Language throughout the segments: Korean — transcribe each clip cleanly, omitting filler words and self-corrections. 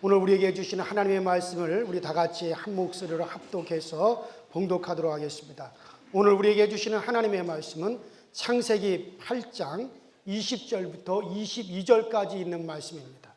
오늘 우리에게 주시는 하나님의 말씀을 우리 다 같이 한 목소리로 합독해서 봉독하도록 하겠습니다. 오늘 우리에게 주시는 하나님의 말씀은 창세기 8장 20절부터 22절까지 있는 말씀입니다.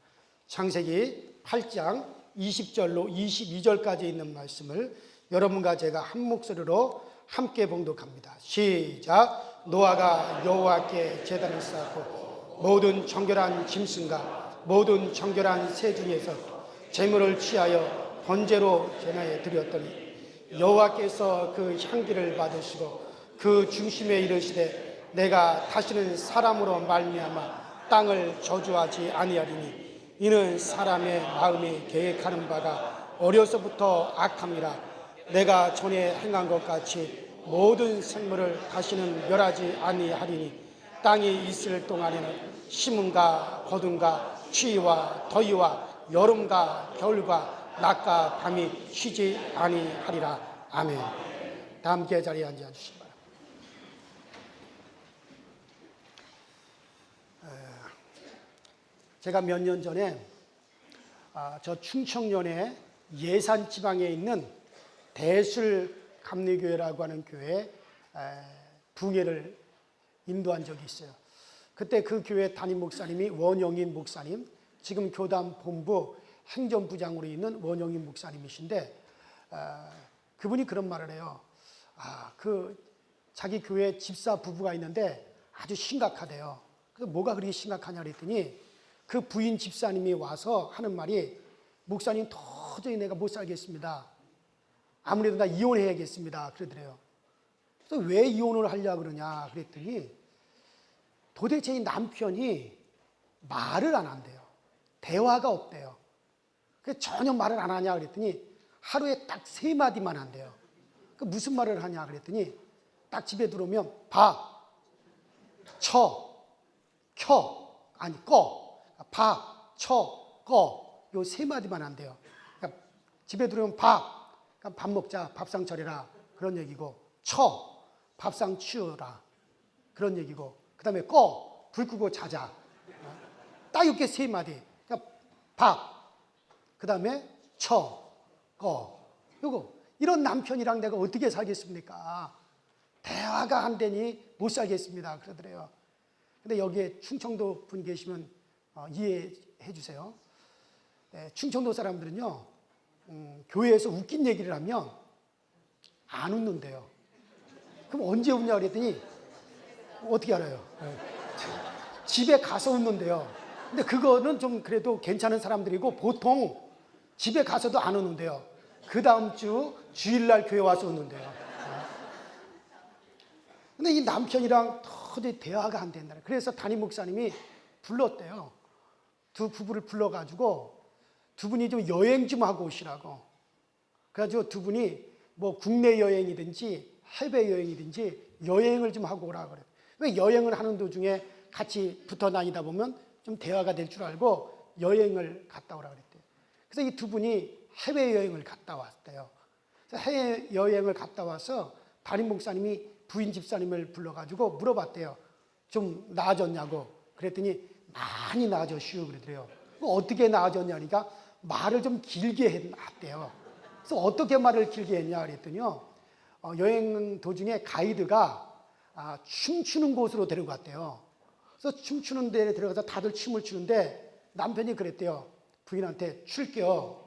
창세기 8장 20절로 22절까지 있는 말씀을 여러분과 제가 한 목소리로 함께 봉독합니다. 시작. 노아가 여호와께 제단을 쌓고 모든 정결한 짐승과 모든 정결한 새 중에서 제물을 취하여 번제로 제나에 드렸더니 여호와께서 그 향기를 받으시고 그 중심에 이르시되 내가 다시는 사람으로 말미암아 땅을 저주하지 아니하리니 이는 사람의 마음이 계획하는 바가 어려서부터 악함이라. 내가 전에 행한 것 같이 모든 생물을 다시는 멸하지 아니하리니 땅이 있을 동안에는 심음과 거둠과 추위와 더위와 여름과 겨울과 낮과 밤이 쉬지 아니하리라. 아멘. 다 함께 자리에 앉아 주시기 바랍니다. 제가 몇 년 전에 저 충청연의 예산 지방에 있는 대술 감리교회라고 하는 교회에 부흥회를 인도한 적이 있어요. 그때 그 교회 담임 목사님이 원영인 목사님, 지금 교단 본부 행정부장으로 있는 원영인 목사님이신데 그분이 그런 말을 해요. 그 자기 교회 집사 부부가 있는데 아주 심각하대요. 그래서 뭐가 그렇게 심각하냐 그랬더니 그 부인 집사님이 와서 하는 말이 목사님 도저히 내가 못 살겠습니다. 아무래도 나 이혼해야겠습니다. 그러더래요. 그래서 왜 이혼을 하려고 그러냐 그랬더니 도대체 이 남편이 말을 안 한대요. 대화가 없대요. 그래서 전혀 말을 안 하냐 그랬더니 하루에 딱 3마디만 한대요. 그 무슨 말을 하냐 그랬더니 딱 집에 들어오면 밥, 쳐, 켜, 아니 꺼, 밥, 쳐, 꺼, 요 3마디만 한대요. 그러니까 집에 들어오면 밥, 그러니까 밥 먹자, 밥상 차려라 그런 얘기고, 쳐, 밥상 치우라 그런 얘기고, 그 다음에 꺼, 불 끄고 자자. 딱 이렇게 3마디. 그러니까 밥, 그 다음에 쳐, 꺼. 요거 이런 남편이랑 내가 어떻게 살겠습니까? 대화가 안 되니 못 살겠습니다. 그러더래요. 근데 여기에 충청도 분 계시면 이해해 주세요. 충청도 사람들은요, 교회에서 웃긴 얘기를 하면 안 웃는데요. 그럼 언제 웃냐 그랬더니 어떻게 알아요? 집에 가서 웃는데요. 근데 그거는 좀 그래도 괜찮은 사람들이고 보통 집에 가서도 안 웃는데요. 그 다음 주 주일날 교회 와서 웃는데요. 근데 이 남편이랑 도저히 대화가 안 된다. 그래서 담임 목사님이 불렀대요. 두 부부를 불러가지고 두 분이 좀 여행 좀 하고 오시라고. 그래가지고 두 분이 뭐 국내 여행이든지 해외 여행이든지 여행을 좀 하고 오라고 그래요. 왜 여행을 하는 도중에 같이 붙어 다니다 보면 좀 대화가 될 줄 알고 여행을 갔다 오라 그랬대요. 그래서 이 두 분이 해외여행을 갔다 왔대요. 그래서 해외여행을 갔다 와서 담임 목사님이 부인 집사님을 불러가지고 물어봤대요. 좀 나아졌냐고. 그랬더니 많이 나아졌슈 그러더래요. 어떻게 나아졌냐니까 말을 좀 길게 했대요. 그래서 어떻게 말을 길게 했냐 그랬더니요. 여행 도중에 가이드가 춤추는 곳으로 데려갔대요. 그래서 춤추는 데에 들어가서 다들 춤을 추는데 남편이 그랬대요. 부인한테 출겨.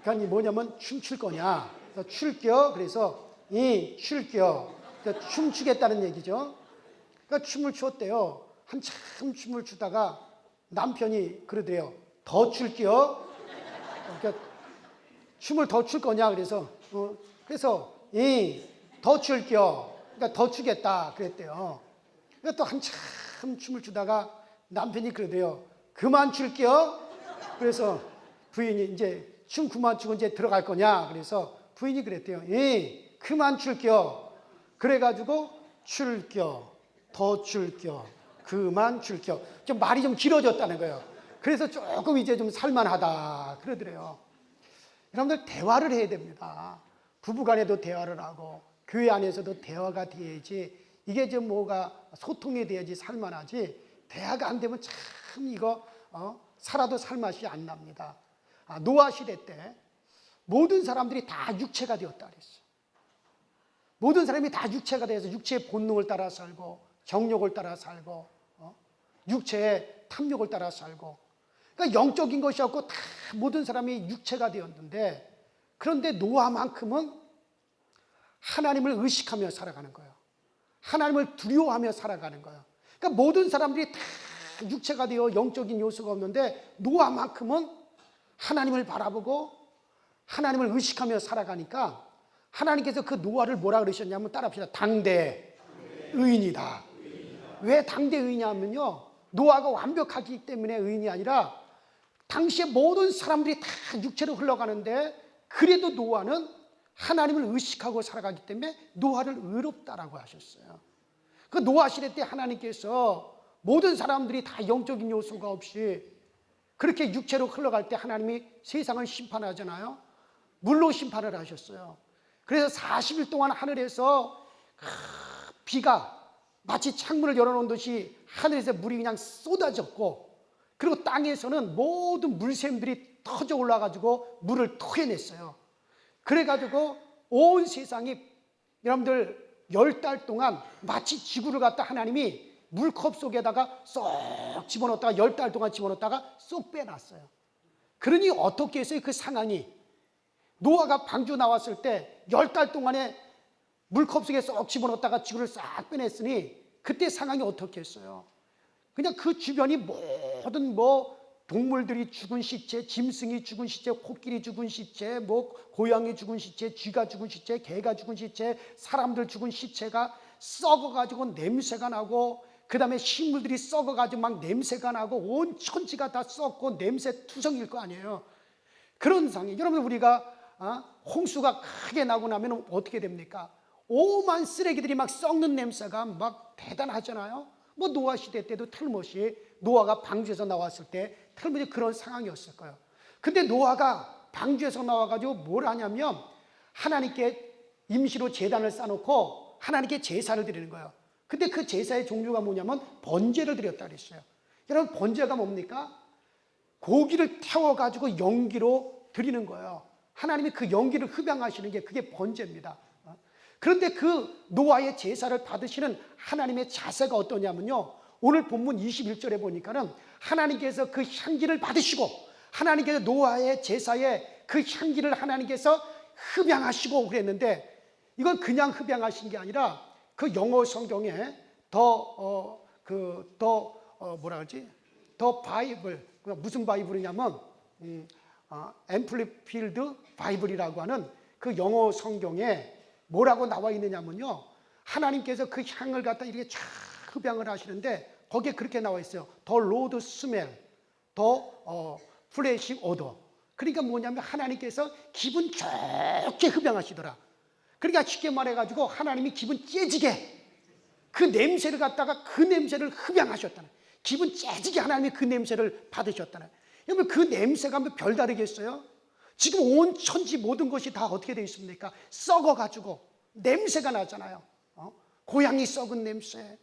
그러니까 뭐냐면 춤출 거냐. 그래서 출겨. 그래서 출겨. 그러니까 춤추겠다는 얘기죠. 그러니까 춤을 추었대요. 한참 춤을 추다가 남편이 그러더래요. 더 출겨. 그러니까 춤을 더 출 거냐. 그래서 더 출겨. 그러니까 더 추겠다 그랬대요. 그러니까 또 한참 춤을 추다가 남편이 그러대요. 그만 출겨. 그래서 부인이 이제 춤 그만 추고 이제 들어갈 거냐. 그래서 부인이 그랬대요. 그만 출겨. 그래가지고 출겨, 더 출겨, 그만 출겨. 좀 말이 좀 길어졌다는 거예요. 그래서 조금 이제 좀 살만하다 그러더래요. 여러분들 대화를 해야 됩니다. 부부간에도 대화를 하고 교회 안에서도 대화가 돼야지 이게 좀 뭐가 소통이 돼야지 살만하지 대화가 안 되면 참 이거 살아도 살맛이 안 납니다. 노아 시대 때 모든 사람들이 다 육체가 되었다 그랬어요. 모든 사람이 다 육체가 돼서 육체의 본능을 따라 살고 정욕을 따라 살고 육체의 탐욕을 따라 살고, 그러니까 영적인 것이 없고 다 모든 사람이 육체가 되었는데, 그런데 노아만큼은 하나님을 의식하며 살아가는 거예요. 하나님을 두려워하며 살아가는 거예요. 그러니까 모든 사람들이 다 육체가 되어 영적인 요소가 없는데 노아만큼은 하나님을 바라보고 하나님을 의식하며 살아가니까 하나님께서 그 노아를 뭐라 그러셨냐면, 따라합시다. 당대 의인이다. 왜 당대 의인이냐면요, 노아가 완벽하기 때문에 의인이 아니라 당시에 모든 사람들이 다 육체로 흘러가는데 그래도 노아는 하나님을 의식하고 살아가기 때문에 노아를 의롭다라고 하셨어요. 그 노아 시대 때 하나님께서 모든 사람들이 다 영적인 요소가 없이 그렇게 육체로 흘러갈 때 하나님이 세상을 심판하잖아요. 물로 심판을 하셨어요. 그래서 40일 동안 하늘에서 비가 마치 창문을 열어놓은 듯이 하늘에서 물이 그냥 쏟아졌고, 그리고 땅에서는 모든 물샘들이 터져 올라가지고 물을 토해냈어요. 그래가지고 온 세상이, 여러분들 10달 동안 마치 지구를 갖다 하나님이 물컵 속에다가 쏙 집어넣었다가 10달 동안 집어넣었다가 쏙 빼놨어요. 그러니 어떻게 했어요? 그 상황이, 노아가 방주 나왔을 때 10달 동안에 물컵 속에 쏙 집어넣었다가 지구를 싹 빼냈으니 그때 상황이 어떻게 했어요? 그냥 그 주변이 모든 동물들이 죽은 시체, 짐승이 죽은 시체, 코끼리 죽은 시체, 고양이 죽은 시체, 쥐가 죽은 시체, 개가 죽은 시체, 사람들 죽은 시체가 썩어가지고 냄새가 나고, 그 다음에 식물들이 썩어가지고 막 냄새가 나고 온 천지가 다 썩고 냄새 투성일 거 아니에요. 그런 상황이, 여러분 우리가 홍수가 크게 나고 나면 어떻게 됩니까? 오만 쓰레기들이 막 썩는 냄새가 막 대단하잖아요. 노아 시대 때도 틀림없이 노아가 방주에서 나왔을 때 틀림없이 그런 상황이었을 거예요. 근데 노아가 방주에서 나와가지고 뭘 하냐면 하나님께 임시로 제단을 쌓아놓고 하나님께 제사를 드리는 거예요. 근데 그 제사의 종류가 뭐냐면 번제를 드렸다 그랬어요. 여러분 번제가 뭡니까? 고기를 태워가지고 연기로 드리는 거예요. 하나님이 그 연기를 흡양하시는 게 그게 번제입니다. 그런데 그 노아의 제사를 받으시는 하나님의 자세가 어떠냐면요, 오늘 본문 21절에 보니까는 하나님께서 그 향기를 받으시고, 하나님께서 노아의 제사에 그 향기를 하나님께서 흡양하시고 그랬는데, 이건 그냥 흡양하신 게 아니라 그 영어 성경에 더 바이블, 무슨 바이블이냐면 앰플리필드 바이블이라고 하는 그 영어 성경에 뭐라고 나와 있느냐면요, 하나님께서 그 향을 갖다 이렇게 쫙 흡양을 하시는데 거기에 그렇게 나와 있어요. 더 로드 스멜, 더 플래시 오더. 그러니까 뭐냐면 하나님께서 기분 좋게 흡양하시더라. 그러니까 쉽게 말해가지고 하나님이 기분 째지게 그 냄새를 갖다가 그 냄새를 흡양하셨다는, 기분 째지게 하나님이 그 냄새를 받으셨다는. 여러분 그 냄새가 뭐 별다르겠어요? 지금 온 천지 모든 것이 다 어떻게 되어 있습니까? 썩어가지고 냄새가 나잖아요. 고양이 썩은 냄새,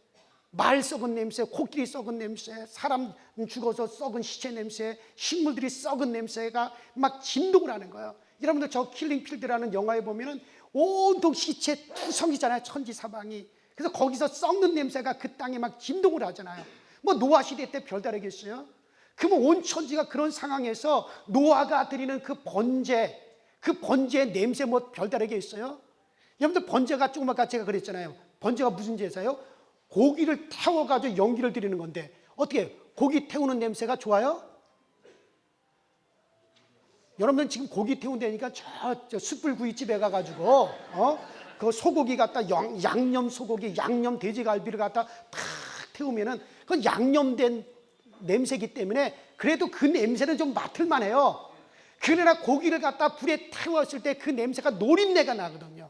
말 썩은 냄새, 코끼리 썩은 냄새, 사람 죽어서 썩은 시체 냄새, 식물들이 썩은 냄새가 막 진동을 하는 거예요. 여러분들 저 킬링필드라는 영화에 보면은 온통 시체 투성이잖아요, 천지 사방이. 그래서 거기서 썩는 냄새가 그 땅에 막 진동을 하잖아요. 노아 시대 때 별다르겠어요? 그러면 온 천지가 그런 상황에서 노아가 드리는 그 번제의 냄새 별다르게 있어요? 여러분들 번제가 조금 아까 제가 그랬잖아요. 번제가 무슨 제사예요? 고기를 태워가지고 연기를 드리는 건데 어떻게 고기 태우는 냄새가 좋아요? 여러분들 지금 고기 태운다니까 저 숯불구이집에 가가지고 그 소고기 갖다 양념 소고기, 양념 돼지갈비를 갖다 탁 태우면은 그건 양념된 냄새이기 때문에 그래도 그 냄새는 좀 맡을만 해요. 그러나 고기를 갖다 불에 태웠을 때 그 냄새가 노린내가 나거든요.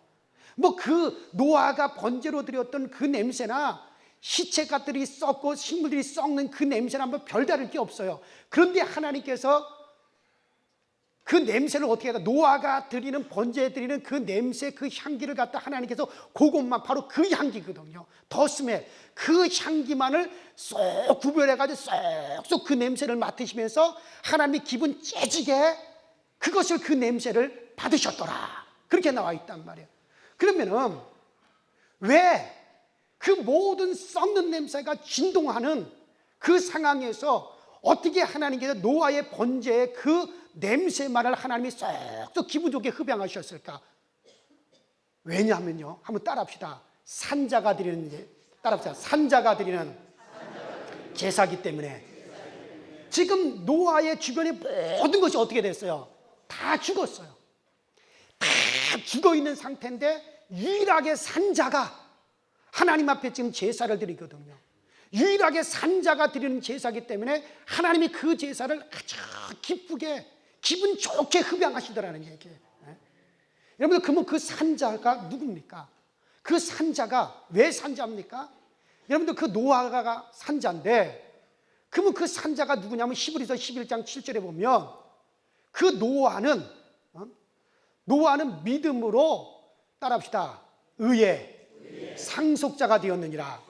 그 노아가 번제로 드렸던 그 냄새나 시체가들이 썩고 식물들이 썩는 그 냄새는 별다를 게 없어요. 그런데 하나님께서 그 냄새를 어떻게 해야, 노아가 드리는 번제에 드리는 그 냄새, 그 향기를 갖다 하나님께서 그것만 바로 그 향기거든요. 더 스멜, 그 향기만을 쏙 구별해가지고 쏙쏙 그 냄새를 맡으시면서 하나님이 기분 째지게 그것을 그 냄새를 받으셨더라. 그렇게 나와 있단 말이에요. 그러면은 왜 그 모든 썩는 냄새가 진동하는 그 상황에서 어떻게 하나님께서 노아의 번제의 그 냄새만을 하나님이 쏙쏙 기분 좋게 흡양하셨을까? 왜냐하면요, 한번 따라합시다. 산자가 드리는, 따라합시다. 산자가 드리는 제사기 때문에. 지금 노아의 주변의 모든 것이 어떻게 됐어요? 다 죽었어요. 다 죽어있는 상태인데 유일하게 산자가 하나님 앞에 지금 제사를 드리거든요. 유일하게 산자가 드리는 제사기 때문에 하나님이 그 제사를 아주 기쁘게 기분 좋게 흡양하시더라는 얘기예요. 여러분들, 그러면 그 산자가 누굽니까? 그 산자가 왜 산자입니까? 여러분들, 그 노아가 산자인데, 그러면 그 산자가 누구냐면 히브리서 11장 7절에 보면 그 노아는 믿음으로, 따라합시다, 의의 상속자가 되었느니라.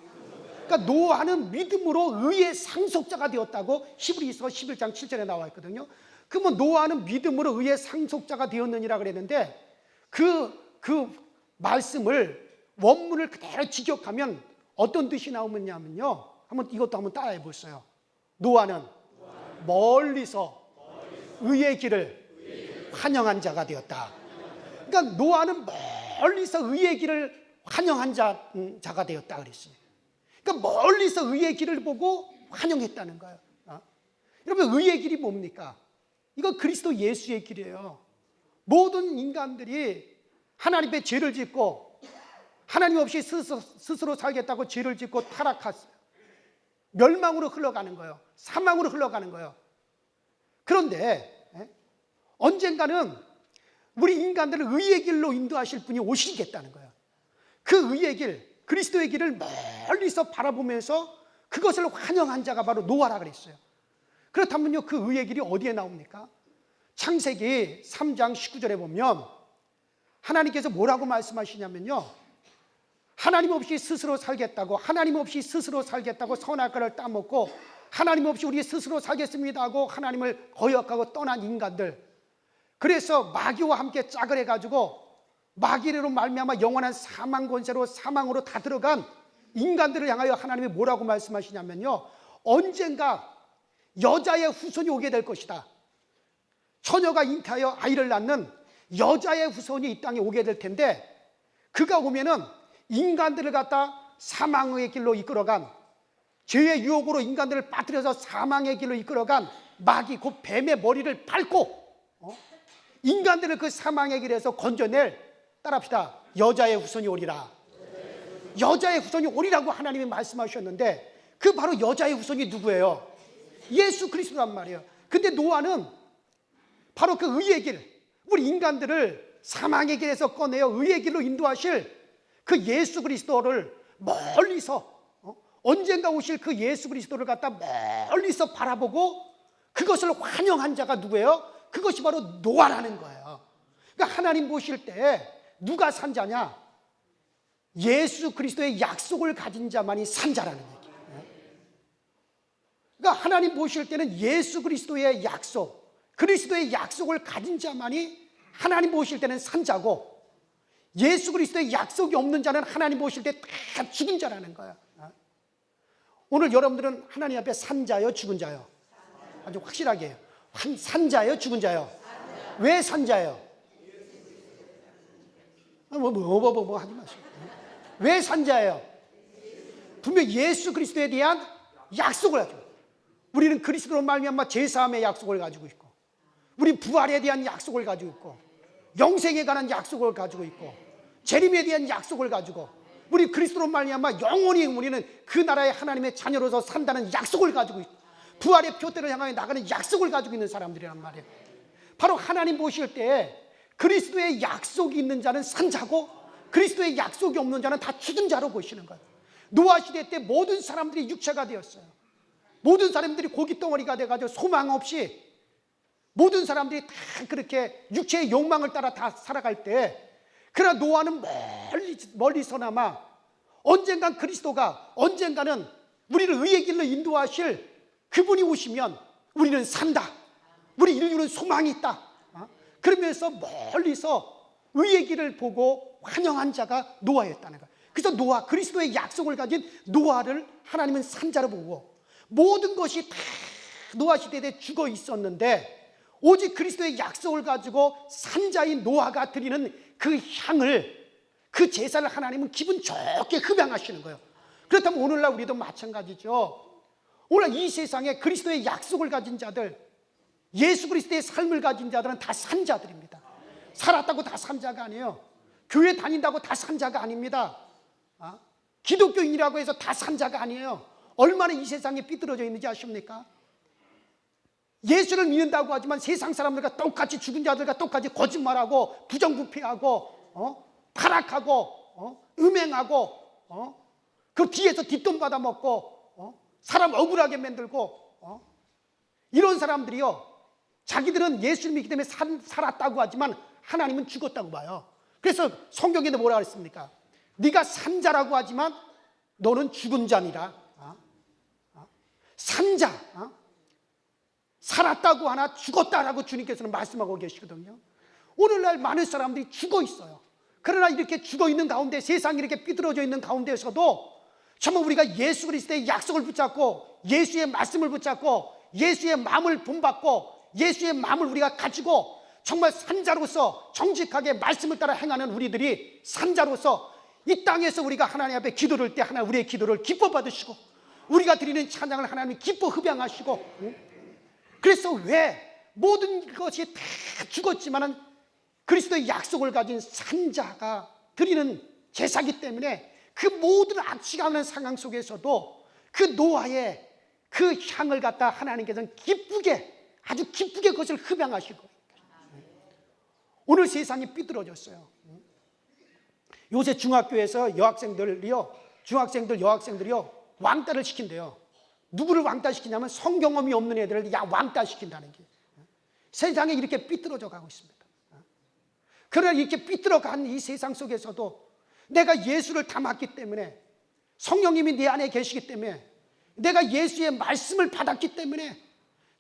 그러니까 노아는 믿음으로 의의 상속자가 되었다고 히브리서 11장 7절에 나와 있거든요. 그러면 노아는 믿음으로 의의 상속자가 되었느니라 그랬는데, 그 말씀을 원문을 그대로 직역하면 어떤 뜻이 나오느냐면요, 이것도 한번 따라해 보세요. 노아는 멀리서 의의 길을 환영한 자가 되었다. 그러니까 노아는 멀리서 의의 길을 환영한 자가 되었다 그랬어요. 그러니까 멀리서 의의 길을 보고 환영했다는 거예요. 여러분, 의의 길이 뭡니까? 이거 그리스도 예수의 길이에요. 모든 인간들이 하나님의 죄를 짓고 하나님 없이 스스로 살겠다고 죄를 짓고 타락했어요. 멸망으로 흘러가는 거예요. 사망으로 흘러가는 거예요. 그런데 언젠가는 우리 인간들을 의의 길로 인도하실 분이 오시겠다는 거예요. 그 의의 길, 그리스도의 길을 멀리서 바라보면서 그것을 환영한 자가 바로 노아라 그랬어요. 그렇다면요, 그 의의 길이 어디에 나옵니까? 창세기 3장 19절에 보면 하나님께서 뭐라고 말씀하시냐면요, 하나님 없이 스스로 살겠다고 선악과를 따먹고 하나님 없이 우리 스스로 살겠습니다 하고 하나님을 거역하고 떠난 인간들, 그래서 마귀와 함께 짝을 해가지고 마귀로 말미암아 영원한 사망 권세로 사망으로 다 들어간 인간들을 향하여 하나님이 뭐라고 말씀하시냐면요, 언젠가 여자의 후손이 오게 될 것이다. 처녀가 잉태하여 아이를 낳는 여자의 후손이 이 땅에 오게 될 텐데, 그가 오면은 인간들을 갖다 사망의 길로 이끌어간, 죄의 유혹으로 인간들을 빠뜨려서 사망의 길로 이끌어간 마귀, 곧 뱀의 머리를 밟고 인간들을 그 사망의 길에서 건져낼, 따라합시다, 여자의 후손이 오리라. 여자의 후손이 오리라고 하나님이 말씀하셨는데, 그 바로 여자의 후손이 누구예요? 예수 그리스도란 말이에요. 근데 노아는 바로 그 의의 길, 우리 인간들을 사망의 길에서 꺼내어 의의 길로 인도하실 그 예수 그리스도를 멀리서, 언젠가 오실 그 예수 그리스도를 갖다 멀리서 바라보고 그것을 환영한 자가 누구예요? 그것이 바로 노아라는 거예요. 그러니까 하나님 보실 때 누가 산자냐? 예수 그리스도의 약속을 가진 자만이 산자라는 얘기예요. 그러니까 하나님 보실 때는 예수 그리스도의 약속, 그리스도의 약속을 가진 자만이 하나님 보실 때는 산자고, 예수 그리스도의 약속이 없는 자는 하나님 보실 때 다 죽은 자라는 거예요. 오늘 여러분들은 하나님 앞에 산자요, 죽은 자요? 아주 확실하게 해요. 산자요, 죽은 자요? 왜 산자요? 뭐 하지 마세요. 왜 산자예요? 분명 예수 그리스도에 대한 약속을 가지고, 우리는 그리스도로 말미암아 제사함의 약속을 가지고 있고, 우리 부활에 대한 약속을 가지고 있고, 영생에 관한 약속을 가지고 있고, 재림에 대한 약속을 가지고, 우리 그리스도로 말미암아 영원히 우리는 그 나라의 하나님의 자녀로서 산다는 약속을 가지고 있고, 부활의 표대를 향하여 나가는 약속을 가지고 있는 사람들이란 말이에요. 바로 하나님 보실 때 그리스도의 약속이 있는 자는 산자고, 그리스도의 약속이 없는 자는 다 죽은 자로 보시는 거예요. 노아 시대 때 모든 사람들이 육체가 되었어요. 모든 사람들이 고기 덩어리가 돼가지고 소망 없이, 모든 사람들이 다 그렇게 육체의 욕망을 따라 다 살아갈 때, 그러나 노아는 멀리서나마 언젠간 그리스도가, 언젠가는 우리를 의의 길로 인도하실 그분이 오시면 우리는 산다, 우리 인류는 소망이 있다, 그러면서 멀리서 의의 길을 보고 환영한 자가 노아였다는 거예요. 그래서 노아, 그리스도의 약속을 가진 노아를 하나님은 산자로 보고, 모든 것이 다 노아 시대에 죽어 있었는데 오직 그리스도의 약속을 가지고 산자인 노아가 드리는 그 향을, 그 제사를 하나님은 기분 좋게 흡양하시는 거예요. 그렇다면 오늘날 우리도 마찬가지죠. 오늘 이 세상에 그리스도의 약속을 가진 자들, 예수 그리스도의 삶을 가진 자들은 다 산자들입니다. 살았다고 다 산자가 아니에요. 교회 다닌다고 다 산자가 아닙니다. 기독교인이라고 해서 다 산자가 아니에요. 얼마나 이 세상에 삐뚤어져 있는지 아십니까? 예수를 믿는다고 하지만 세상 사람들과 똑같이, 죽은 자들과 똑같이 거짓말하고 부정부패하고 타락하고 음행하고 그 뒤에서 뒷돈 받아먹고 사람 억울하게 만들고 이런 사람들이요, 자기들은 예수를 믿기 때문에 살았다고 하지만 하나님은 죽었다고 봐요. 그래서 성경에도 뭐라 그랬습니까? 네가 산자라고 하지만 너는 죽은 자니라. 산자, 살았다고 하나 죽었다라고 주님께서는 말씀하고 계시거든요. 오늘날 많은 사람들이 죽어 있어요. 그러나 이렇게 죽어 있는 가운데, 세상이 이렇게 삐뚤어져 있는 가운데서도 정말 우리가 예수 그리스도의 약속을 붙잡고 예수의 말씀을 붙잡고 예수의 마음을 본받고 예수의 마음을 우리가 가지고 정말 산자로서 정직하게 말씀을 따라 행하는 우리들이 산자로서 이 땅에서 우리가 하나님 앞에 기도를 때 하나님 우리의 기도를 기뻐 받으시고 우리가 드리는 찬양을 하나님이 기뻐 흡양하시고, 그래서 왜 모든 것이 다 죽었지만은 그리스도의 약속을 가진 산자가 드리는 제사기 때문에 그 모든 악취가 나는 상황 속에서도 그 노아의 그 향을 갖다 하나님께서는 기쁘게, 아주 기쁘게 그것을 흡양하실 거예요. 오늘 세상이 삐뚤어졌어요. 요새 중학교에서 여학생들이요 왕따를 시킨대요. 누구를 왕따 시키냐면 성경험이 없는 애들을 왕따 시킨다는 게, 세상에 이렇게 삐뚤어져 가고 있습니다. 그러나 이렇게 삐뚤어간 이 세상 속에서도 내가 예수를 닮았기 때문에, 성령님이 내 안에 계시기 때문에, 내가 예수의 말씀을 받았기 때문에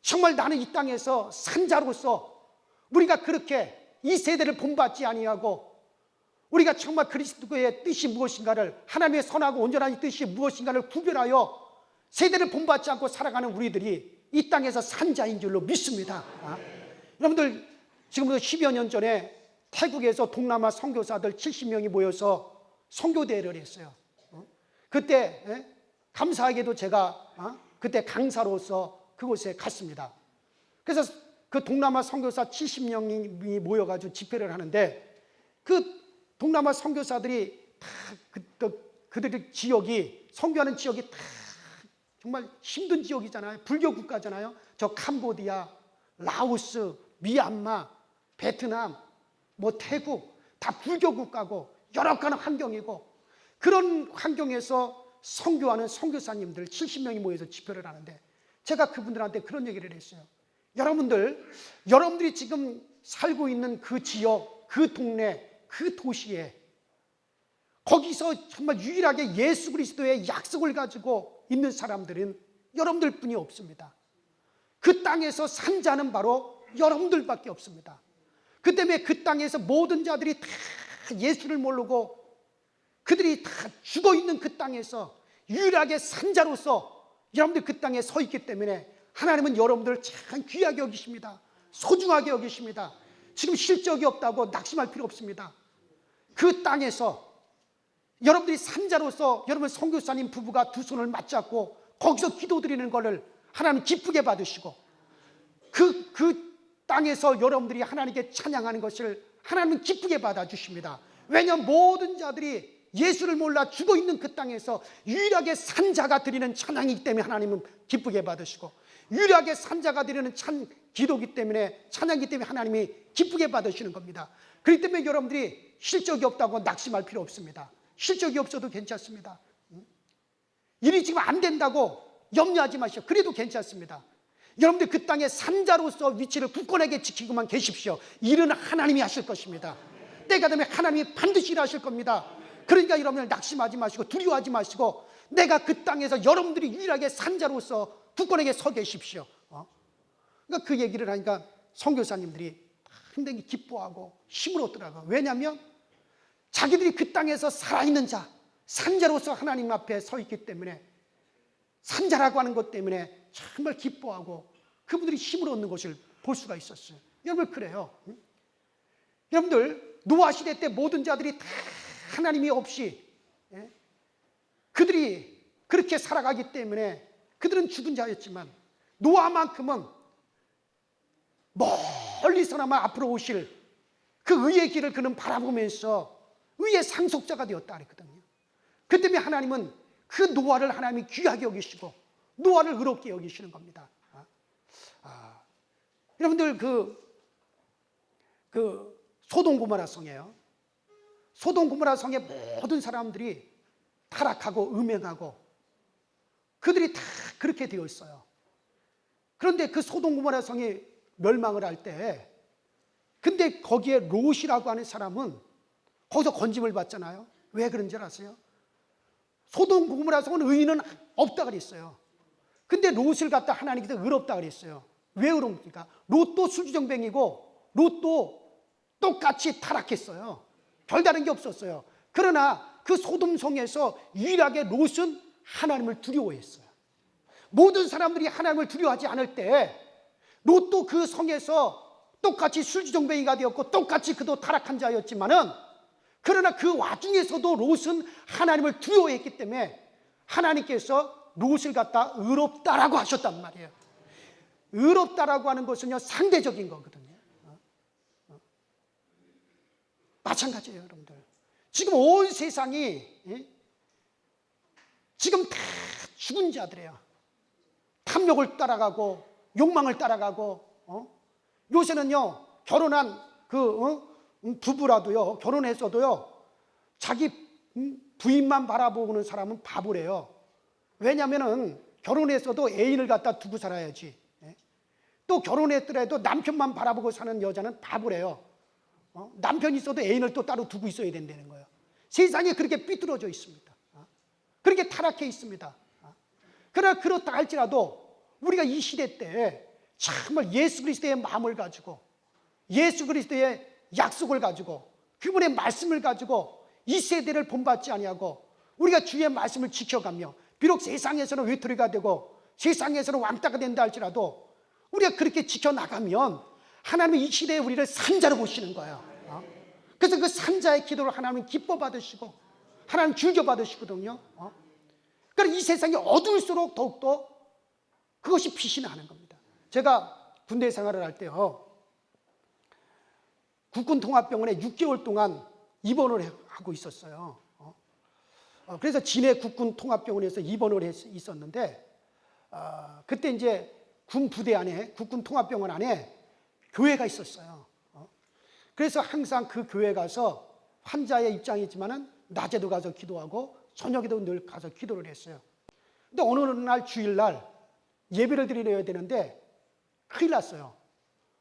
정말 나는 이 땅에서 산자로서 우리가 그렇게 이 세대를 본받지 아니하고 우리가 정말 그리스도의 뜻이 무엇인가를, 하나님의 선하고 온전한 뜻이 무엇인가를 구별하여 세대를 본받지 않고 살아가는 우리들이 이 땅에서 산자인 줄로 믿습니다. 여러분들, 지금부터 10여 년 전에 태국에서 동남아 선교사들 70명이 모여서 선교대회를 했어요. 그때 감사하게도 제가 그때 강사로서 그곳에 갔습니다. 그래서 그 동남아 선교사 70명이 모여가지고 집회를 하는데, 그 동남아 선교사들이 다 그들의 지역이, 선교하는 지역이 다 정말 힘든 지역이잖아요. 불교 국가잖아요. 저 캄보디아, 라오스, 미얀마, 베트남, 태국 다 불교 국가고 여러 가지 환경이고, 그런 환경에서 선교하는 선교사님들 70명이 모여서 집회를 하는데 제가 그분들한테 그런 얘기를 했어요. 여러분들이 지금 살고 있는 그 지역, 그 동네, 그 도시에, 거기서 정말 유일하게 예수 그리스도의 약속을 가지고 있는 사람들은 여러분들 뿐이 없습니다. 그 땅에서 산자는 바로 여러분들밖에 없습니다. 그 때문에 그 땅에서 모든 자들이 다 예수를 모르고 그들이 다 죽어 있는 그 땅에서 유일하게 산자로서 여러분들 그 땅에 서 있기 때문에 하나님은 여러분들을 참 귀하게 여기십니다. 소중하게 여기십니다. 지금 실적이 없다고 낙심할 필요 없습니다. 그 땅에서 여러분들이 산자로서 여러분 선교사님 부부가 두 손을 맞잡고 거기서 기도드리는 것을 하나님 기쁘게 받으시고, 그 땅에서 여러분들이 하나님께 찬양하는 것을 하나님은 기쁘게 받아주십니다. 왜냐하면 모든 자들이 예수를 몰라 죽어 있는 그 땅에서 유일하게 산자가 드리는 찬양이기 때문에 하나님은 기쁘게 받으시고, 유일하게 산자가 드리는 기도기 때문에, 찬양이기 때문에 하나님이 기쁘게 받으시는 겁니다. 그렇기 때문에 여러분들이 실적이 없다고 낙심할 필요 없습니다. 실적이 없어도 괜찮습니다. 일이 지금 안 된다고 염려하지 마시오. 그래도 괜찮습니다. 여러분들 그 땅에 산자로서 위치를 굳건하게 지키고만 계십시오. 일은 하나님이 하실 것입니다. 때가 되면 하나님이 반드시 일하실 겁니다. 그러니까 여러분들 낙심하지 마시고 두려워하지 마시고, 내가 그 땅에서 여러분들이 유일하게 산자로서 굳건하게 서 계십시오. 그러니까 그 얘기를 하니까 선교사님들이 상당히 기뻐하고 힘을 얻더라고요. 왜냐하면 자기들이 그 땅에서 살아있는 자, 산자로서 하나님 앞에 서 있기 때문에, 산자라고 하는 것 때문에 정말 기뻐하고 그분들이 힘을 얻는 것을 볼 수가 있었어요. 여러분, 그래요. 여러분들, 노아 시대 때 모든 자들이 다 하나님이 없이 그들이 그렇게 살아가기 때문에 그들은 죽은 자였지만, 노아만큼은 멀리서나마 앞으로 오실 그 의의 길을 그는 바라보면서 의의 상속자가 되었다 그랬거든요. 그 때문에 하나님은 그 노아를 하나님이 귀하게 여기시고 노아를 의롭게 여기시는 겁니다. 여러분들, 그 소돔 고모라 성이에요. 소돔 고모라 성의 모든 사람들이 타락하고 음행하고 그들이 다 그렇게 되어 있어요. 그런데 그 소돔 고모라 성이 멸망을 할 때, 근데 거기에 롯이라고 하는 사람은 거기서 건짐을 받잖아요. 왜 그런 줄 아세요? 소돔 고모라 성은 의인은 없다 그랬어요. 근데 롯을 갖다 하나님께서 의롭다 그랬어요. 왜 의롭습니까? 롯도 술주정뱅이고 롯도 똑같이 타락했어요. 별다른 게 없었어요. 그러나 그 소돔 성에서 유일하게 롯은 하나님을 두려워했어요. 모든 사람들이 하나님을 두려워하지 않을 때 롯도 그 성에서 똑같이 술주정뱅이가 되었고 똑같이 그도 타락한 자였지만은, 그러나 그 와중에서도 롯은 하나님을 두려워했기 때문에 하나님께서 롯을 갖다 의롭다라고 하셨단 말이에요. 의롭다라고 하는 것은요, 상대적인 거거든요. 마찬가지예요, 여러분들. 지금 온 세상이 지금 다 죽은 자들이에요. 탐욕을 따라가고 욕망을 따라가고, 요새는요, 결혼한 부부라도요, 결혼해서도요, 자기 부인만 바라보는 사람은 바보래요. 왜냐하면은 결혼해서도 애인을 갖다 두고 살아야지. 또 결혼했더라도 남편만 바라보고 사는 여자는 바보래요. 남편이 있어도 애인을 또 따로 두고 있어야 된다는 거예요. 세상이 그렇게 삐뚤어져 있습니다. 그렇게 타락해 있습니다. 그러나 그렇다 할지라도 우리가 이 시대 때 정말 예수 그리스도의 마음을 가지고, 예수 그리스도의 약속을 가지고, 그분의 말씀을 가지고 이 세대를 본받지 아니하고 우리가 주의 말씀을 지켜가며, 비록 세상에서는 외톨이가 되고 세상에서는 왕따가 된다 할지라도 우리가 그렇게 지켜나가면 하나님은 이 시대에 우리를 산자로 보시는 거예요. 그래서 그 산자의 기도를 하나님은 기뻐 받으시고 하나님 즐겨 받으시거든요. 그러니까 이 세상이 어두울수록 더욱더 그것이 빛이 나는 겁니다. 제가 군대 생활을 할 때요, 국군통합병원에 6개월 동안 입원을 하고 있었어요. 그래서 진해 국군통합병원에서 입원을 있었는데, 그때 이제 군 부대 안에, 국군통합병원 안에 교회가 있었어요. 그래서 항상 그 교회 가서 환자의 입장이지만은 낮에도 가서 기도하고 저녁에도 늘 가서 기도를 했어요. 근데 어느 날 주일날 예배를 드려야 되는데 큰일 났어요.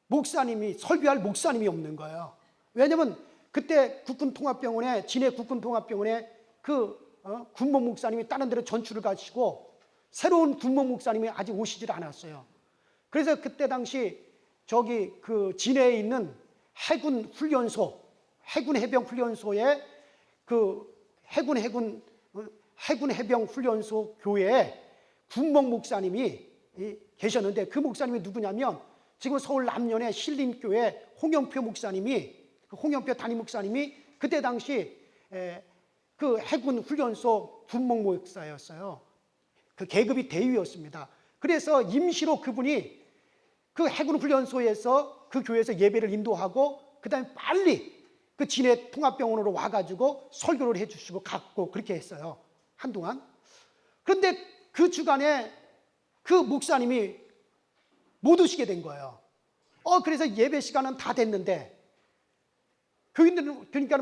목사님이, 설교할 목사님이 없는 거예요. 왜냐면 그때 국군통합병원에, 진해 국군통합병원에 군목 목사님이 다른 데로 전출을 가시고 새로운 군목 목사님이 아직 오시질 않았어요. 그래서 그때 당시 저기 그 진해에 있는 해군 훈련소, 해군 해병 훈련소에 해군 해병 훈련소 교회에 군목 목사님이 계셨는데, 그 목사님이 누구냐면 지금 서울 남년의 신림교회 홍영표 목사님이, 홍영표 담임 목사님이 그때 당시 그 해군 훈련소 군목 목사였어요. 그 계급이 대위였습니다. 그래서 임시로 그분이 그 해군 훈련소에서 그 교회에서 예배를 인도하고 그다음에 빨리 그 진해 통합병원으로 와가지고 설교를 해주시고 갔고 그렇게 했어요, 한동안. 그런데 그 주간에 그 목사님이 못 오시게 된 거예요. 그래서 예배 시간은 다 됐는데 교인들은, 그러니까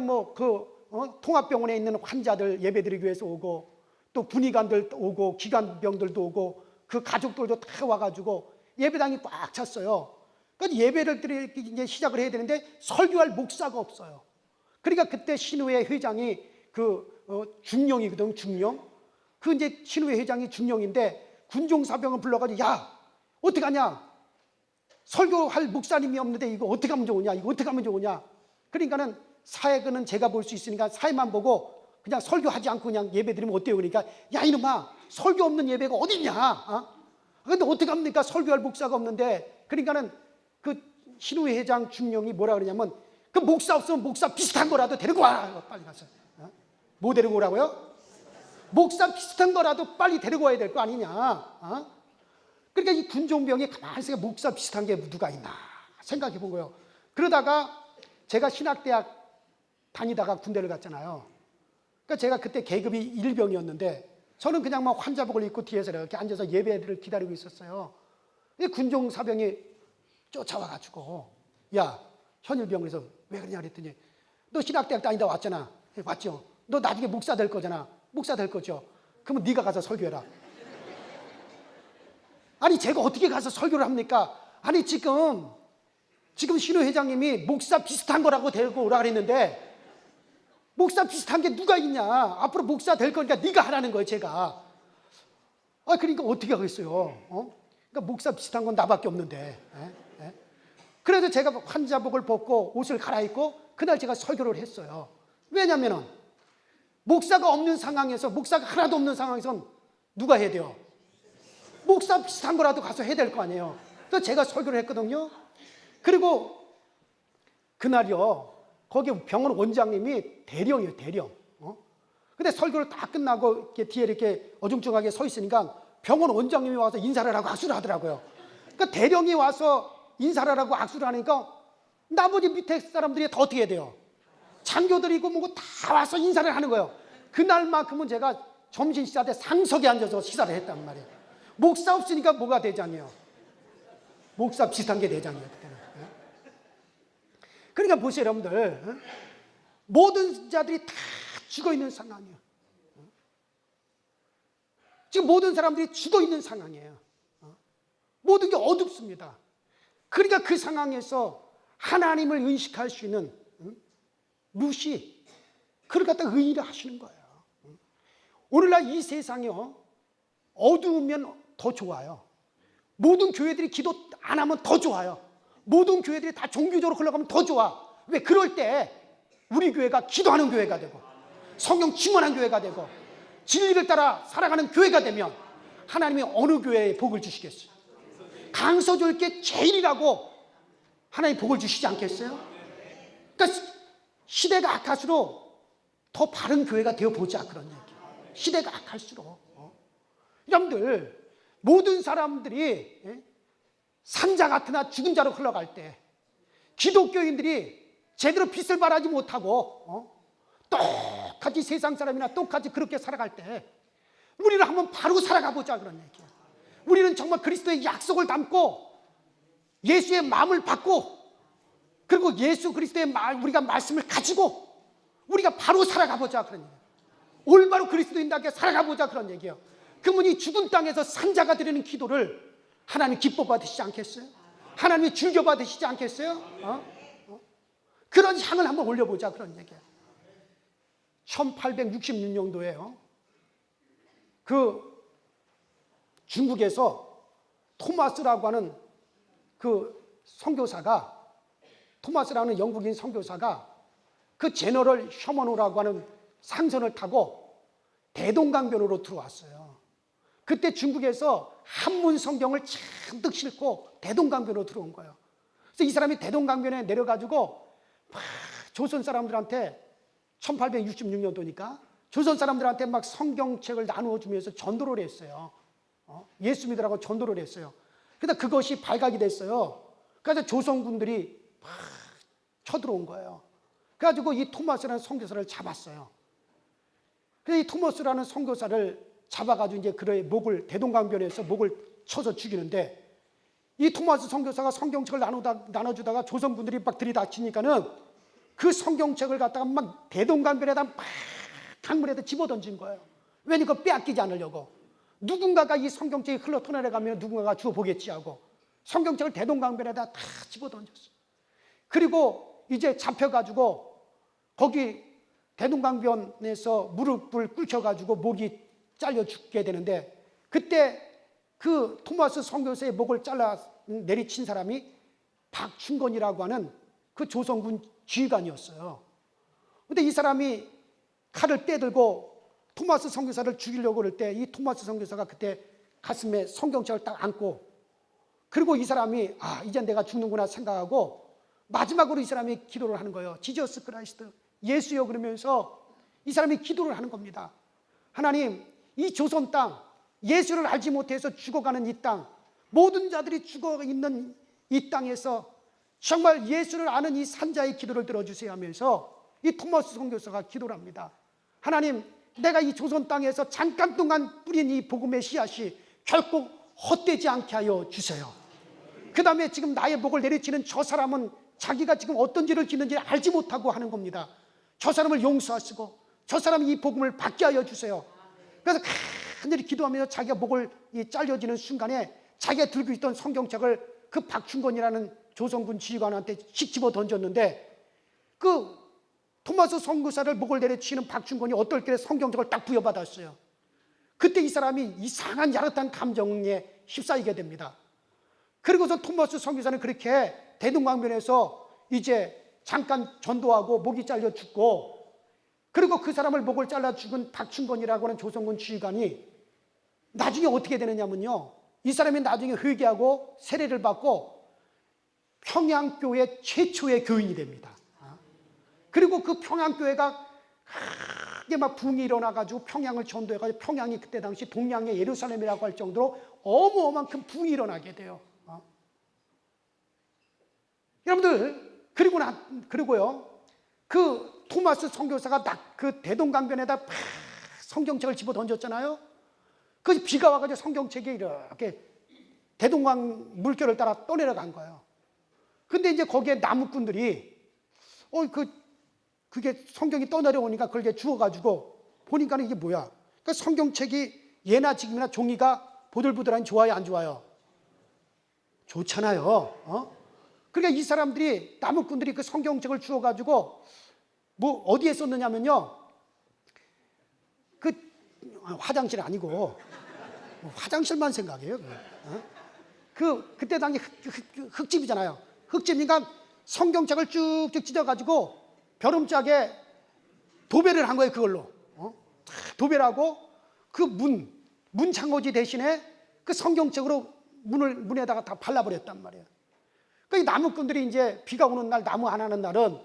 통합병원에 있는 환자들 예배드리기 위해서 오고, 또 군의관들 오고 기관병들도 오고 그 가족들도 다 와가지고 예배당이 꽉 찼어요. 그래서 예배를 드리기 이제 시작을 해야 되는데 설교할 목사가 없어요. 그러니까 그때 신우회 회장이 중령이거든, 중령. 그 이제 신우회 회장이 중령인데 군종사병을 불러가지고, 야, 어떡하냐? 설교할 목사님이 없는데 이거 어떻게 하면 좋으냐, 이거 어떻게 하면 좋으냐. 그러니까는 사회는 제가 볼 수 있으니까 사회만 보고 그냥 설교하지 않고 그냥 예배 드리면 어때요? 그러니까 야 이놈아, 설교 없는 예배가 어딨냐. 근데 어떻게 합니까? 설교할 목사가 없는데. 그러니까는 그 신우회 회장 중령이 뭐라 그러냐면 그 목사 없으면 목사 비슷한 거라도 데리고 와. 빨리 가서. 뭐 데리고 오라고요? 목사 비슷한 거라도 빨리 데리고 와야 될 거 아니냐. 그러니까 이 군종병이 가만히 있으니까 목사 비슷한 게 누가 있나 생각해 본 거예요. 그러다가 제가 신학대학 다니다가 군대를 갔잖아요. 그러니까 제가 그때 계급이 일병이었는데 저는 그냥 막 환자복을 입고 뒤에서 이렇게 앉아서 예배를 기다리고 있었어요. 이 군종사병이 쫓아와가지고 야 현일병, 그래서 왜 그러냐 그랬더니 너 신학대학 다니다 왔잖아. 왔죠. 너 나중에 목사 될 거잖아. 목사 될 거죠. 그러면 네가 가서 설교해라. 아니 제가 어떻게 가서 설교를 합니까? 아니 지금 신우 회장님이 목사 비슷한 거라고 데리고 오라 그랬는데 목사 비슷한 게 누가 있냐. 앞으로 목사 될 거니까 네가 하라는 거예요, 제가. 그러니까 어떻게 하겠어요? 그러니까 목사 비슷한 건 나밖에 없는데. 그래서 제가 환자복을 벗고 옷을 갈아입고 그날 제가 설교를 했어요. 왜냐면은 목사가 없는 상황에서, 목사가 하나도 없는 상황에선 누가 해야 돼요? 목사 비슷한 거라도 가서 해야 될 거 아니에요. 그래서 제가 설교를 했거든요. 그리고 그날이요, 거기 병원 원장님이 대령이에요, 대령. 근데 설교를 다 끝나고 이렇게 뒤에 이렇게 어중중하게 서 있으니까 병원 원장님이 와서 인사를 하고 악수를 하더라고요. 그러니까 대령이 와서 인사를 하고 악수를 하니까 나머지 밑에 사람들이 더 어떻게 해야 돼요? 장교들이고 뭐고 다 와서 인사를 하는 거예요. 그날만큼은 제가 점심 식사 때 상석에 앉아서 식사를 했단 말이에요. 목사 없으니까 뭐가 대장이에요? 목사 비슷한 게 대장이에요, 그때는. 그러니까 보세요, 여러분들. 모든 자들이 다 죽어 있는 상황이에요. 지금 모든 사람들이 죽어 있는 상황이에요. 모든 게 어둡습니다. 그러니까 그 상황에서 하나님을 의식할 수 있는 루시, 그걸 갖다 의의를 하시는 거예요. 오늘날 이 세상이요, 어두우면 더 좋아요. 모든 교회들이 기도 안 하면 더 좋아요. 모든 교회들이 다 종교적으로 흘러가면 더 좋아. 왜? 그럴 때 우리 교회가 기도하는 교회가 되고 성경 침언한 교회가 되고 진리를 따라 살아가는 교회가 되면 하나님이 어느 교회에 복을 주시겠어요? 강서교회 제일이라고 하나님 복을 주시지 않겠어요? 그러니까 시대가 악할수록 더 바른 교회가 되어보자, 그런 얘기예요. 시대가 악할수록. 여러분들, 모든 사람들이 산자 같으나 죽은 자로 흘러갈 때 기독교인들이 제대로 빛을 발하지 못하고 똑같이 세상 사람이나 똑같이 그렇게 살아갈 때 우리는 한번 바로 살아가 보자, 그런 얘기예요. 우리는 정말 그리스도의 약속을 담고 예수의 마음을 받고 그리고 예수 그리스도의 우리가 말씀을 가지고 우리가 바로 살아가 보자, 그런 얘기예요. 올바로 그리스도인답게 살아가 보자, 그런 얘기예요. 그러면 이 죽은 땅에서 산자가 드리는 기도를 하나님 기뻐 받으시지 않겠어요? 하나님이 즐겨 받으시지 않겠어요? 그런 향을 한번 올려보자, 그런 얘기예요. 1866년도에요. 그 중국에서 토마스라고 하는 그 선교사가, 토마스라는 영국인 선교사가 그 제너럴 셔먼호라고 하는 상선을 타고 대동강변으로 들어왔어요. 그때 중국에서 한문 성경을 잔뜩 싣고 대동강변으로 들어온 거예요. 그래서 이 사람이 대동강변에 내려가지고 막 조선 사람들한테 1866년도니까 조선 사람들한테 막 성경책을 나누어 주면서 전도를 했어요. 예수 믿으라고 전도를 했어요. 그러다 그것이 발각이 됐어요. 그래서 조선군들이 막 쳐들어온 거예요. 그래가지고 이 토마스라는 선교사를 잡았어요. 그래서 이 토마스라는 선교사를 잡아가지고 이제 그의 목을, 대동강변에서 목을 쳐서 죽이는데, 이 토마스 선교사가 성경책을 나눠주다가 조선군들이 막 들이닥치니까는 그 성경책을 갖다가 막 대동강변에다 막 강물에다 집어던진 거예요. 왜냐면 그거 빼앗기지 않으려고. 누군가가 이 성경책이 흘러 터내려가면 누군가가 주워보겠지 하고 성경책을 대동강변에다 다 집어던졌어요. 그리고 이제 잡혀가지고 거기 대동강변에서 무릎을 꿇혀가지고 목이 잘려 죽게 되는데, 그때 그 토마스 선교사의 목을 잘라 내리친 사람이 박충건이라고 하는 그 조선군 지휘관이었어요. 근데 이 사람이 칼을 빼들고 토마스 선교사를 죽이려고 그럴 때 이 토마스 선교사가 그때 가슴에 성경책을 딱 안고, 그리고 이 사람이 이제 내가 죽는구나 생각하고 마지막으로 이 사람이 기도를 하는 거예요. 지저스 크라이스트, 예수여, 그러면서 이 사람이 기도를 하는 겁니다. 하나님, 이 조선 땅, 예수를 알지 못해서 죽어가는 이 땅, 모든 자들이 죽어 있는 이 땅에서 정말 예수를 아는 이 산자의 기도를 들어주세요 하면서 이 토마스 선교사가 기도를 합니다. 하나님, 내가 이 조선 땅에서 잠깐 동안 뿌린 이 복음의 씨앗이 결코 헛되지 않게 하여 주세요. 그 다음에 지금 나의 목을 내리치는 저 사람은 자기가 지금 어떤 죄를 짓는지 알지 못하고 하는 겁니다. 저 사람을 용서하시고 저 사람이 이 복음을 받게 하여 주세요. 그래서 간절히 기도하면서 자기가 목을 잘려지는 순간에 자기가 들고 있던 성경책을 그 박충건이라는 조선군 지휘관한테 씩 집어 던졌는데, 그 토마스 선교사를 목을 내리치는 박충건이 어떨 성경책을 딱 부여받았어요. 그때 이 사람이 이상한 야릇한 감정에 휩싸이게 됩니다. 그리고서 토마스 선교사는 그렇게 대동강변에서 이제 잠깐 전도하고 목이 잘려 죽고, 그리고 그 사람을 목을 잘라 죽은 박충건이라고 하는 조선군 지휘관이 나중에 어떻게 되느냐면요, 이 사람이 나중에 회개하고 세례를 받고 평양교회 최초의 교인이 됩니다. 그리고 그 평양교회가 크게 막 붕이 일어나가지고 평양을 전도해가지고 평양이 그때 당시 동양의 예루살렘이라고 할 정도로 어마어마한 큰 붕이 일어나게 돼요. 여러분들, 그리고요, 그 토마스 선교사가 그 대동강변에다 성경책을 집어 던졌잖아요. 그 비가 와가지고 성경책이 이렇게 대동강 물결을 따라 떠내려간 거예요. 근데 이제 거기에 나무꾼들이 그게 성경이 떠내려오니까 그걸 이제 주워가지고 보니까는 이게 뭐야? 그러니까 성경책이 예나 지금이나 종이가 보들보들하니 좋아요, 안 좋아요? 좋잖아요. 그러니까 이 사람들이, 나무꾼들이 그 성경책을 주워가지고 뭐 어디에 썼느냐면요, 그 화장실 아니고 화장실만 생각해요. 그때 당시 흙집이잖아요. 흙집이니까 성경책을 쭉쭉 찢어가지고 벼름짝에 도배를 한 거예요. 그걸로 도배를 하고 그 문 창호지 대신에 그 성경책으로 문에다가 다 발라버렸단 말이에요. 그 나무꾼들이 이제 비가 오는 날, 나무 안 하는 날은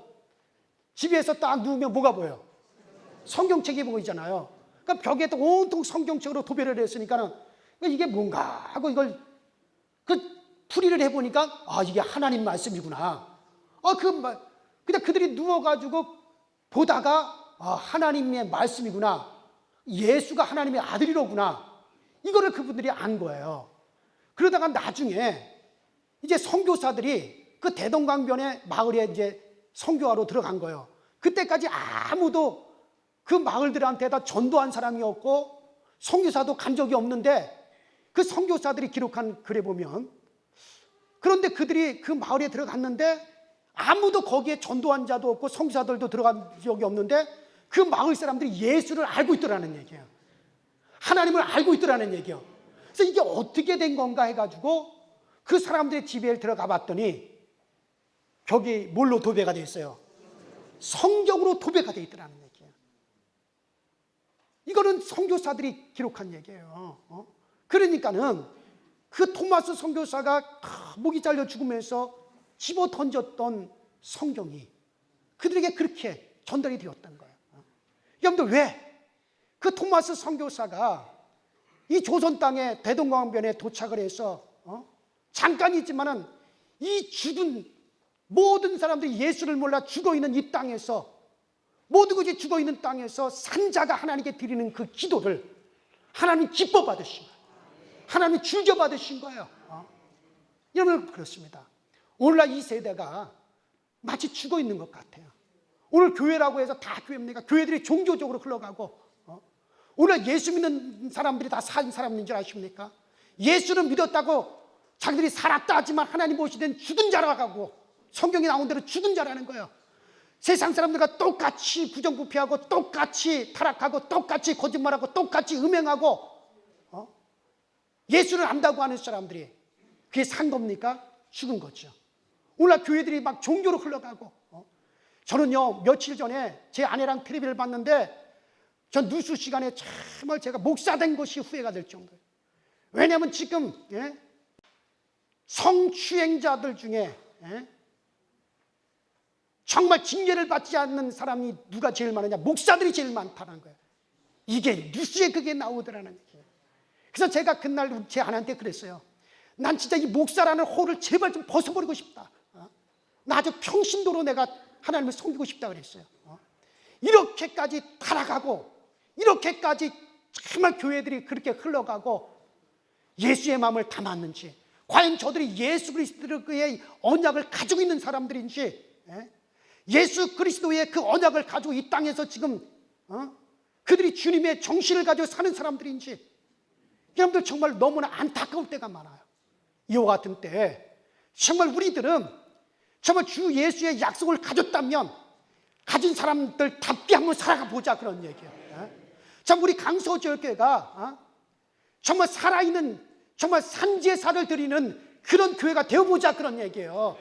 집에서 딱 누우면 뭐가 보여요? 성경책이 보이잖아요. 그러니까 벽에 또 온통 성경책으로 도배를 했으니까는 이게 뭔가 하고 이걸 풀이를 해보니까 이게 하나님 말씀이구나. 근데 그들이 누워가지고 보다가 하나님의 말씀이구나. 예수가 하나님의 아들이로구나. 이거를 그분들이 안 거예요. 그러다가 나중에 이제 선교사들이 그 대동강변의 마을에 이제 선교하러 들어간 거예요. 그때까지 아무도 그 마을들한테 다 전도한 사람이 없고 선교사도 간 적이 없는데, 그 선교사들이 기록한 글에 보면, 그런데 그들이 그 마을에 들어갔는데 아무도 거기에 전도한 자도 없고 선교사들도 들어간 적이 없는데 그 마을 사람들이 예수를 알고 있더라는 얘기예요. 하나님을 알고 있더라는 얘기예요. 그래서 이게 어떻게 된 건가 해가지고 그 사람들의 집에 들어가 봤더니 벽이 뭘로 도배가 되어 있어요? 성경으로 도배가 되어 있더라는 얘기예요. 이거는 선교사들이 기록한 얘기예요. 그러니까는 그 토마스 선교사가 목이 잘려 죽으면서 집어 던졌던 성경이 그들에게 그렇게 전달이 되었던 거예요. 여러분들, 왜 그 토마스 선교사가 이 조선 땅에 대동강변에 도착을 해서 잠깐이지만은 이 죽은 모든 사람들이 예수를 몰라 죽어 있는 이 땅에서, 모든 것이 죽어 있는 땅에서 산자가 하나님께 드리는 그 기도를 하나님 기뻐 받으신 거예요. 하나님이 즐겨 받으신 거예요. 여러분, 그렇습니다. 오늘날 이 세대가 마치 죽어 있는 것 같아요. 오늘 교회라고 해서 다 교회입니까? 교회들이 종교적으로 흘러가고, 오늘 예수 믿는 사람들이 다 산 사람인 줄 아십니까? 예수를 믿었다고 자기들이 살았다 하지만 하나님 보시된 죽은 자라고, 성경에 나온 대로 죽은 자라는 거예요. 세상 사람들과 똑같이 부정부패하고 똑같이 타락하고 똑같이 거짓말하고 똑같이 음행하고 예수를 안다고 하는 사람들이 그게 산 겁니까? 죽은 거죠. 오늘날 교회들이 막 종교로 흘러가고, 저는요 며칠 전에 제 아내랑 텔레비를 봤는데 전 뉴스 시간에 정말 제가 목사 된 것이 후회가 될 정도예요. 왜냐하면 지금 성추행자들 중에 정말 징계를 받지 않는 사람이 누가 제일 많으냐? 목사들이 제일 많다는 거예요. 이게 뉴스에 그게 나오더라는 거예요. 그래서 제가 그날 제 아내한테 그랬어요. 난 진짜 이 목사라는 홀을 제발 좀 벗어버리고 싶다. 나 아주 평신도로 내가 하나님을 섬기고 싶다 그랬어요. 이렇게까지 타락하고 이렇게까지 정말 교회들이 그렇게 흘러가고 예수의 마음을 담았는지, 과연 저들이 예수 그리스도의 언약을 가지고 있는 사람들인지, 예수 그리스도의 그 언약을 가지고 이 땅에서 지금 그들이 주님의 정신을 가지고 사는 사람들인지, 여러분들 정말 너무나 안타까울 때가 많아요. 이와 같은 때 정말 우리들은 정말 주 예수의 약속을 가졌다면 가진 사람들답게 한번 살아가 보자, 그런 얘기예요. 참 우리 강서지역교회가 정말 살아있는 정말 산제사를 드리는 그런 교회가 되어보자, 그런 얘기예요.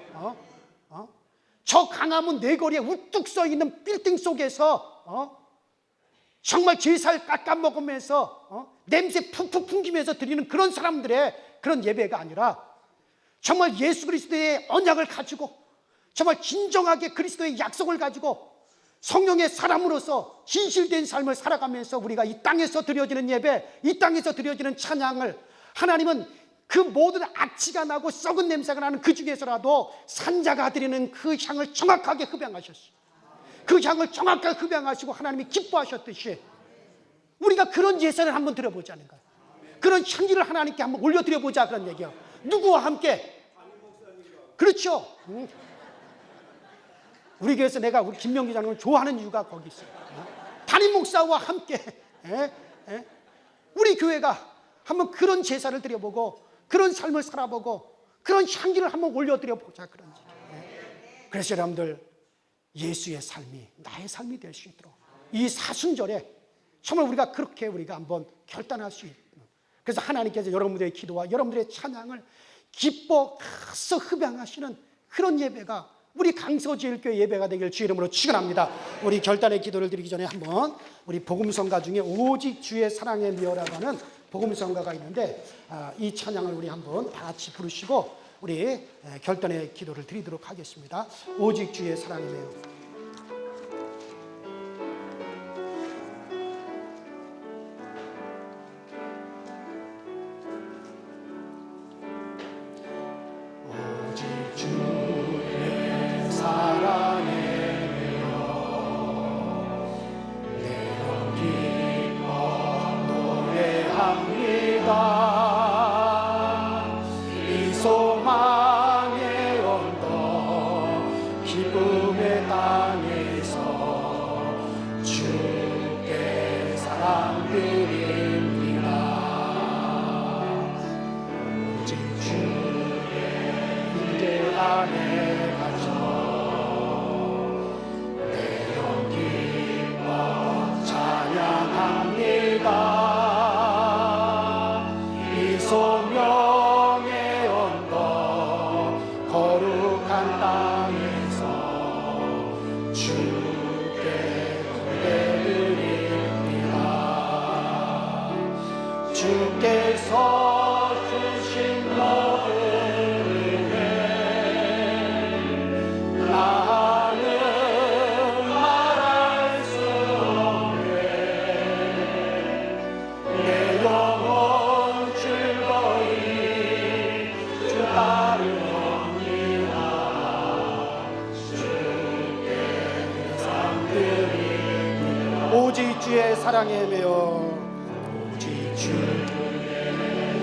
저 강화문 내거리에 우뚝 서 있는 빌딩 속에서 정말 제살 깎아먹으면서 냄새 푹푹 풍기면서 드리는 그런 사람들의 그런 예배가 아니라 정말 예수 그리스도의 언약을 가지고 정말 진정하게 그리스도의 약속을 가지고 성령의 사람으로서 진실된 삶을 살아가면서 우리가 이 땅에서 드려지는 예배, 이 땅에서 드려지는 찬양을, 하나님은 그 모든 악취가 나고 썩은 냄새가 나는 그 중에서라도 산자가 드리는 그 향을 정확하게 흡양하셨어요. 그 향을 정확하게 흡양하시고 하나님이 기뻐하셨듯이 우리가 그런 예산을 한번 드려보자는 거예요. 그런 향기를 하나님께 한번 올려드려보자, 그런 얘기예요. 누구와 함께? 그렇죠. 우리 교회에서 내가 우리 김명기 장로를 좋아하는 이유가 거기 있어요. 담임 목사와 함께 우리 교회가 한번 그런 제사를 드려보고 그런 삶을 살아보고 그런 향기를 한번 올려드려보자, 그런 얘기예요. 그래서 여러분들 예수의 삶이 나의 삶이 될 수 있도록 이 사순절에 정말 우리가 그렇게 우리가 한번 결단할 수 있는, 그래서 하나님께서 여러분들의 기도와 여러분들의 찬양을 기뻐서 흡양하시는 그런 예배가 우리 강서제일교회 예배가 되길 주 이름으로 축원합니다. 우리 결단의 기도를 드리기 전에 한번 우리 복음성가 중에 오직 주의 사랑에 미워라고 하는 복음성가가 있는데 이 찬양을 우리 한번 다 같이 부르시고 우리 결단의 기도를 드리도록 하겠습니다. 오직 주의 사랑에 미워. 주께서 주신 너를 은혜 나는 말할 수 없네. 내 영혼 즐거이 주 따르옵니다. 주께 감사드립니다. 오직 주의 사랑에 매여 주의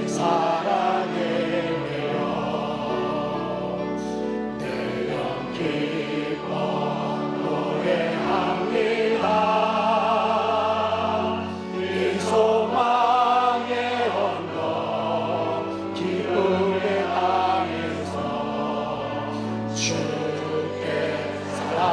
사랑에 매여 내 영 기뻐 노래합니다. 이 소망의 언덕 기쁨의 땅에서 주께 사랑